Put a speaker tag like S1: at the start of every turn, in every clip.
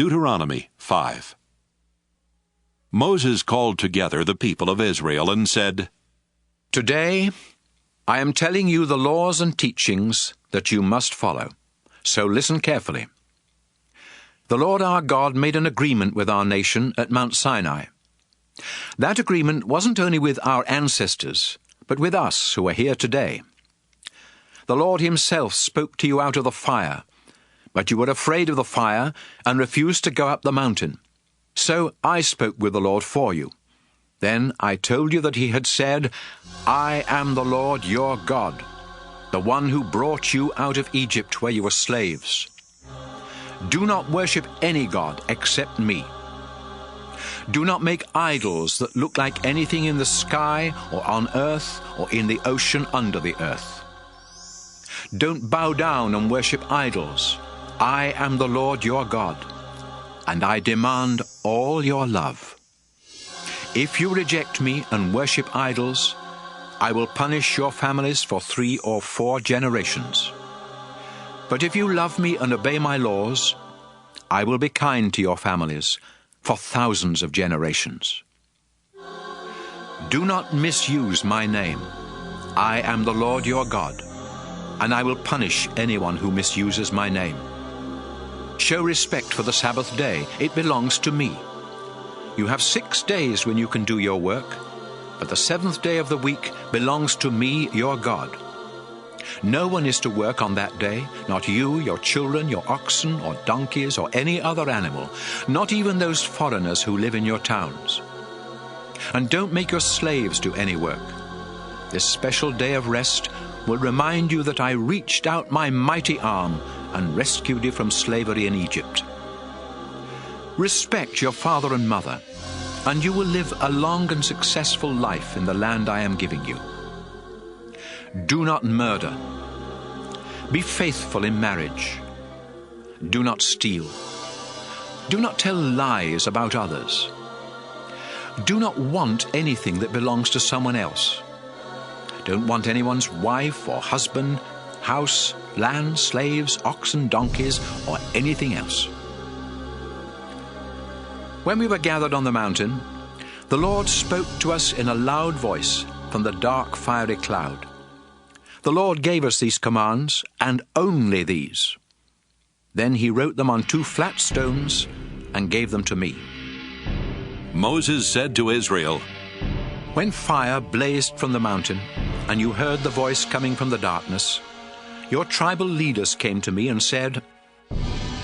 S1: Deuteronomy 5. Moses called together the people of Israel and said,
S2: "Today I am telling you the laws and teachings that you must follow, so listen carefully. The Lord our God made an agreement with our nation at Mount Sinai. That agreement wasn't only with our ancestors, but with us who are here today. The Lord himself spoke to you out of the fire, but you were afraid of the fire and refused to go up the mountain. So I spoke with the Lord for you. Then I told you that he had said, 'I am the Lord your God, the one who brought you out of Egypt where you were slaves. Do not worship any god except me. Do not make idols that look like anything in the sky or on earth or in the ocean under the earth. Don't bow down and worship idols. I am the Lord your God, and I demand all your love. If you reject me and worship idols, I will punish your families for 3 or 4 generations. But if you love me and obey my laws, I will be kind to your families for thousands of generations. Do not misuse my name. I am the Lord your God, and I will punish anyone who misuses my name. Show respect for the Sabbath day. It belongs to me. You have 6 days when you can do your work, but the 7th day of the week belongs to me, your God. No one is to work on that day, not you, your children, your oxen, or donkeys, or any other animal, not even those foreigners who live in your towns. And don't make your slaves do any work. This special day of rest will remind you that I reached out my mighty arm and rescued you from slavery in Egypt. Respect your father and mother, and you will live a long and successful life in the land I am giving you. Do not murder. Be faithful in marriage. Do not steal. Do not tell lies about others. Do not want anything that belongs to someone else. Don't want anyone's wife or husband, house, land, slaves, oxen, donkeys, or anything else." When we were gathered on the mountain, the Lord spoke to us in a loud voice from the dark fiery cloud. The Lord gave us these commands, and only these. Then he wrote them on 2 flat stones and gave them to me.
S1: Moses said to Israel,
S2: When fire blazed from the mountain, and you heard the voice coming from the darkness, your tribal leaders came to me and said,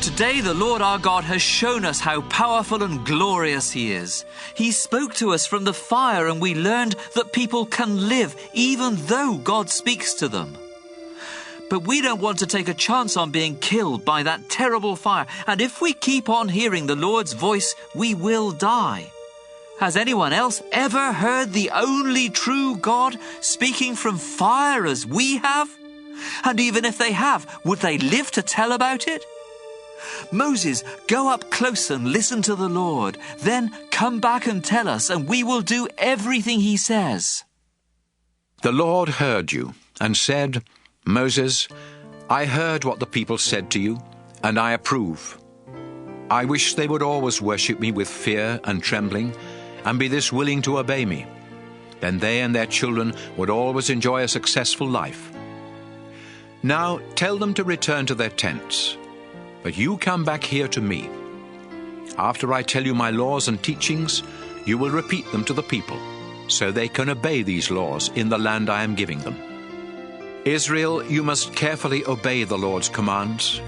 S3: "Today the Lord our God has shown us how powerful and glorious he is. He spoke to us from the fire, and we learned that people can live even though God speaks to them. But we don't want to take a chance on being killed by that terrible fire, and if we keep on hearing the Lord's voice, we will die. Has anyone else ever heard the only true God speaking from fire as we have? And even if they have, would they live to tell about it? Moses, go up close and listen to the Lord. Then come back and tell us, and we will do everything he says."
S2: The Lord heard you and said, "Moses, I heard what the people said to you, and I approve. I wish they would always worship me with fear and trembling, and be this willing to obey me. Then they and their children would always enjoy a successful life. Now tell them to return to their tents, but you come back here to me. After I tell you my laws and teachings, you will repeat them to the people, so they can obey these laws in the land I am giving them. Israel, you must carefully obey the Lord's commands.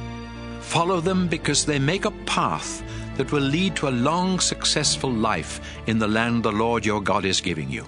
S2: Follow them because they make a path that will lead to a long, successful life in the land the Lord your God is giving you.